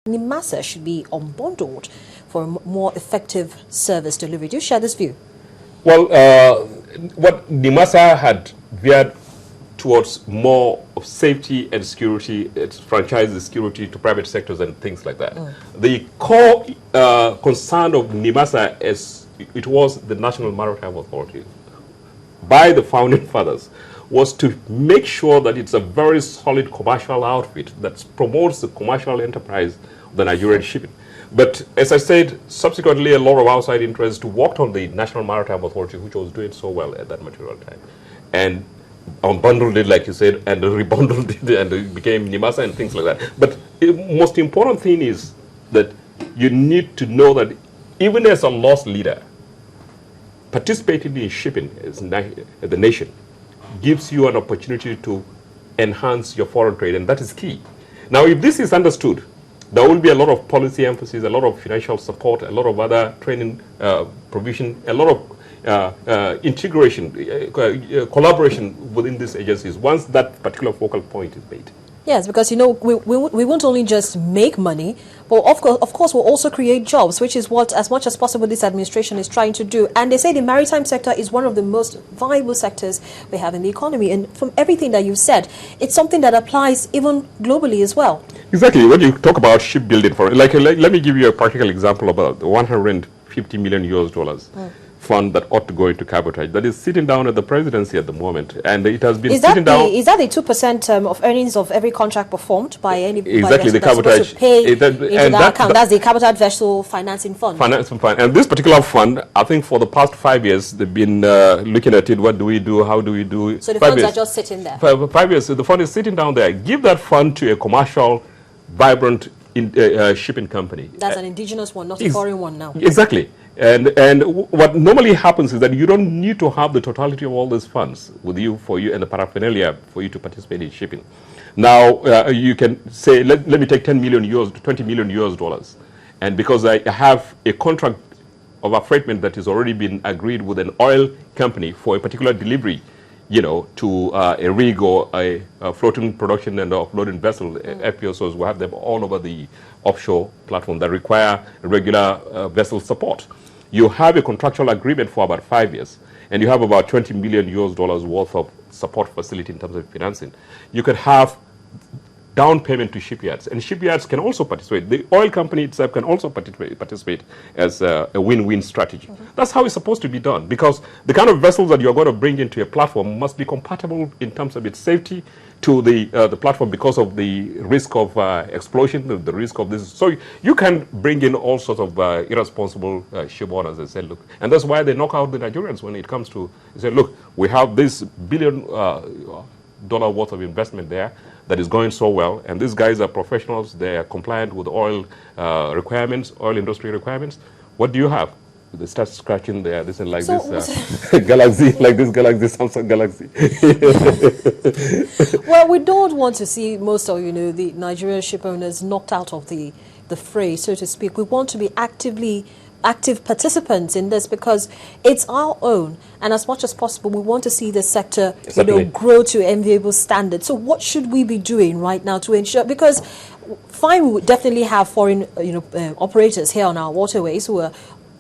NIMASA should be unbundled for a more effective service delivery. Do you share this view? Well, what NIMASA had veered towards more of safety and security, it's franchise security to private sectors and things like that. The core concern of NIMASA is it was the National Maritime Authority by the founding fathers was to make sure that it's a very solid commercial outfit that promotes the commercial enterprise of the Nigerian shipping. But as I said, subsequently a lot of outside interests worked on the National Maritime Authority, which was doing so well at that material time, and unbundled it, like you said, and rebundled it, and it became NIMASA and things like that. But the most important thing is that you need to know that even as a loss leader, participating in shipping as the nation gives you an opportunity to enhance your foreign trade, and that is key. Now, if this is understood, there will be a lot of policy emphasis, a lot of financial support, a lot of other training provision, a lot of integration, collaboration within these agencies once that particular focal point is made. Yes, because, you know, we won't only just make money, but of course we'll also create jobs, which is what, as much as possible, this administration is trying to do. And they say the maritime sector is one of the most viable sectors we have in the economy. And from everything that you've said, it's something that applies even globally as well. Exactly. When you talk about shipbuilding, let me give you a practical example about the 150 million US dollars. Fund that ought to go into cabotage that is sitting down at the presidency at the moment, and it has been sitting down. Is that the 2% of earnings of every contract performed by any? Exactly, the cabotage. To pay into that account. That's the cabotage vessel financing fund. Financing fund, and this particular fund, I think, for the past 5 years, they've been looking at it. What do we do? How do we do it? So the funds are just sitting there. 5 years, so the fund is sitting down there. Give that fund to a commercial, vibrant shipping company. That's an indigenous one, not a foreign one now. Exactly. And what normally happens is that you don't need to have the totality of all these funds with you for you and the paraphernalia for you to participate in shipping. Now you can say, let me take 20 million US dollars, and because I have a contract of affreightment that has already been agreed with an oil company for a particular delivery, you know, to a rig or a floating production and offloading vessel, FPSOs, we have them all over the offshore platform that require regular vessel support. You have a contractual agreement for about 5 years, and you have about 20 million US dollars worth of support facility in terms of financing. You could have down payment to shipyards, and shipyards can also participate. The oil company itself can also participate as a win-win strategy. That's how it's supposed to be done, because the kind of vessels that you're going to bring into a platform must be compatible in terms of its safety to the platform, because of the risk of explosion, the risk of this. So you can bring in all sorts of irresponsible ship owners and say, look, and that's why they knock out the Nigerians when it comes to, say, look, we have this $1 billion worth of investment there that is going so well, and these guys are professionals, they are compliant with oil requirements, oil industry requirements. What do you have? They start scratching there, this and like so, this Galaxy, like this Galaxy, Samsung Galaxy. Well, we don't want to see most of, the Nigerian ship owners knocked out of the fray, so to speak. We want to be active participants in this, because it's our own, and as much as possible we want to see the sector grow to enviable standards. So what should we be doing right now to ensure, because fine, we definitely have foreign operators here on our waterways who are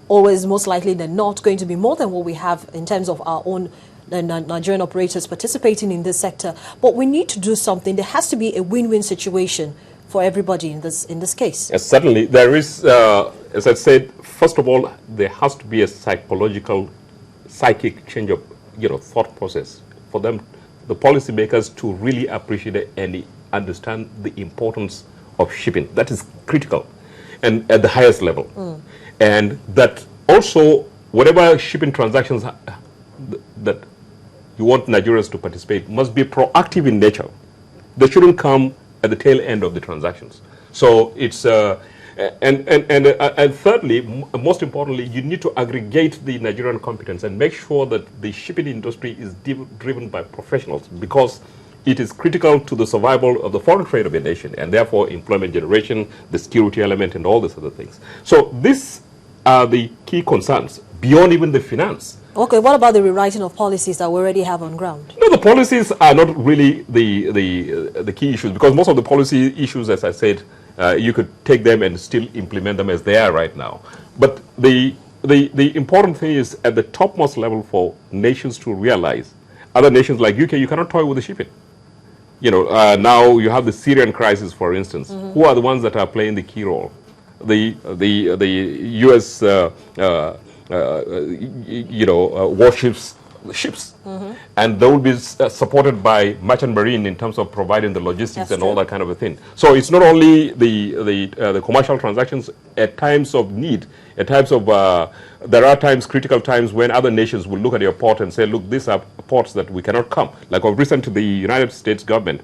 always most likely than not going to be more than what we have in terms of our own Nigerian operators participating in this sector, but we need to do something. There has to be a win-win situation for everybody in this case. Yes, certainly. There is, as I said, first of all, there has to be a psychic change of thought process for them, the policymakers, to really appreciate and understand the importance of shipping. That is critical, and at the highest level. And that also, whatever shipping transactions that you want Nigerians to participate must be proactive in nature. They shouldn't come at the tail end of the transactions. So it's and thirdly, most importantly, you need to aggregate the Nigerian competence and make sure that the shipping industry is driven by professionals, because it is critical to the survival of the foreign trade of a nation, and therefore employment generation, the security element, and all these other things. So these are the key concerns beyond even the finance. Okay, what about the rewriting of policies that we already have on ground? No, the policies are not really the key issues, because most of the policy issues, as I said, you could take them and still implement them as they are right now. But the important thing is at the topmost level for nations to realize, other nations like UK, you cannot toy with the shipping. You know, now you have the Syrian crisis, for instance. Who are the ones that are playing the key role? The U.S. Warships, ships, and they will be supported by merchant marine in terms of providing the logistics and all that kind of a thing. So it's not only the commercial transactions at times of need, at times of there are times, critical times, when other nations will look at your port and say, look, these are ports that we cannot come. Like of recent, the United States government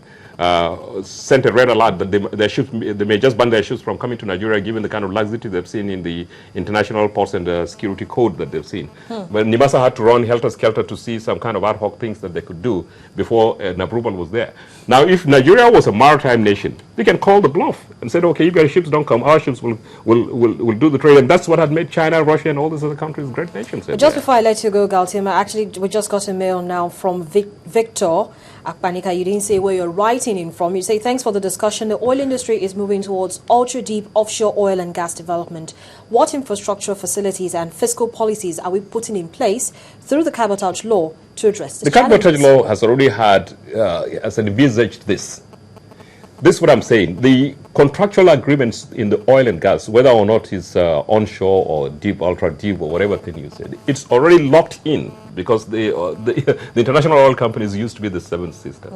sent a red alert that their ships, they may just ban their ships from coming to Nigeria, given the kind of laxity they've seen in the international ports and security code that they've seen. But Nimasa had to run helter-skelter to see some kind of ad hoc things that they could do before an approval was there. Now, if Nigeria was a maritime nation, they can call the bluff and say, okay, if your ships don't come, our ships will do the trade. And that's what had made China, Russia, and all these other countries great nations. Just before I let you go, Galtima, actually, we just got a mail now from Victor Akpanika. You didn't say where you're writing in from. You say, thanks for the discussion. The oil industry is moving towards ultra-deep offshore oil and gas development. What infrastructure, facilities, and fiscal policies are we putting in place through the cabotage law to address this? The cabotage law has already had, has envisaged this. This is what I'm saying. The contractual agreements in the oil and gas, whether or not it's onshore or deep, ultra deep, or whatever thing you said, it's already locked in because the international oil companies used to be the Seven Sisters,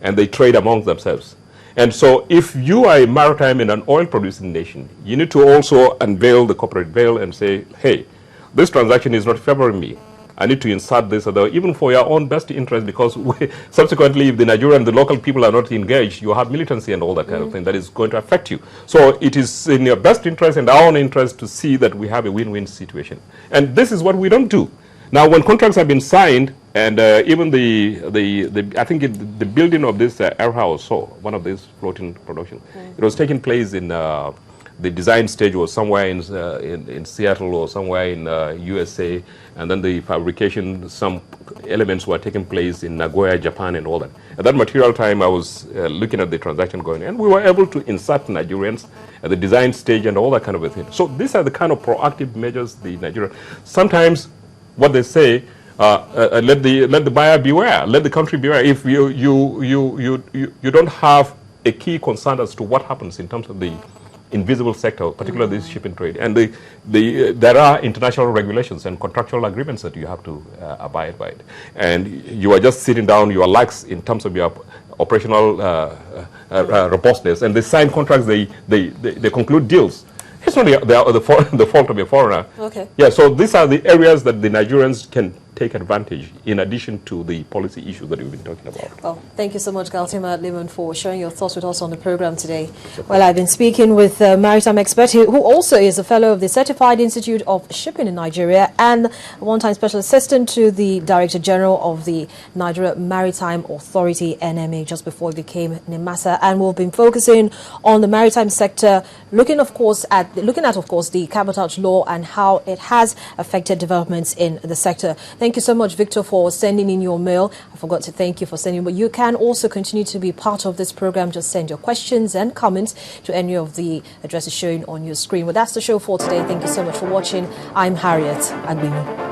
and they trade amongst themselves. And so if you are a maritime and an oil-producing nation, you need to also unveil the corporate veil and say, hey, this transaction is not favoring me. I need to insert this, or even for your own best interest, because subsequently, if the Nigerian, the local people are not engaged, you have militancy and all that kind of thing that is going to affect you. So it is in your best interest and our own interest to see that we have a win-win situation. And this is what we don't do. Now, when contracts have been signed, and even I think the building of this Erha or so, one of these floating production, it was taking place in the design stage was somewhere in Seattle or somewhere in USA, and then the fabrication, some elements were taking place in Nagoya, Japan, and all that. At that material time, I was looking at the transaction going, and we were able to insert Nigerians at the design stage and all that kind of a thing. So these are the kind of proactive measures the Nigerian. Sometimes what they say, let the buyer beware, let the country beware. If you don't have a key concern as to what happens in terms of the invisible sector, particularly this shipping trade, and there are international regulations and contractual agreements that you have to abide by it. And you are just sitting down, you are lax in terms of your operational robustness, and they sign contracts, they conclude deals. It's not the fault of a foreigner. Okay. Yeah, so these are the areas that the Nigerians can take advantage in addition to the policy issues that we've been talking about. Well, thank you so much, Galtima Liman, for sharing your thoughts with us on the program today. Well, I've been speaking with a maritime expert who also is a fellow of the Certified Institute of Shipping in Nigeria and a one-time special assistant to the Director General of the Nigeria Maritime Authority, NMA, just before it became NIMASA. And we've been focusing on the maritime sector, looking at, of course, the cabotage law and how it has affected developments in the sector. Thank you so much, Victor, for sending in your mail. I forgot to thank you for sending, but you can also continue to be part of this program. Just send your questions and comments to any of the addresses showing on your screen. Well, that's the show for today. Thank you so much for watching. I'm Harriet Agbinu.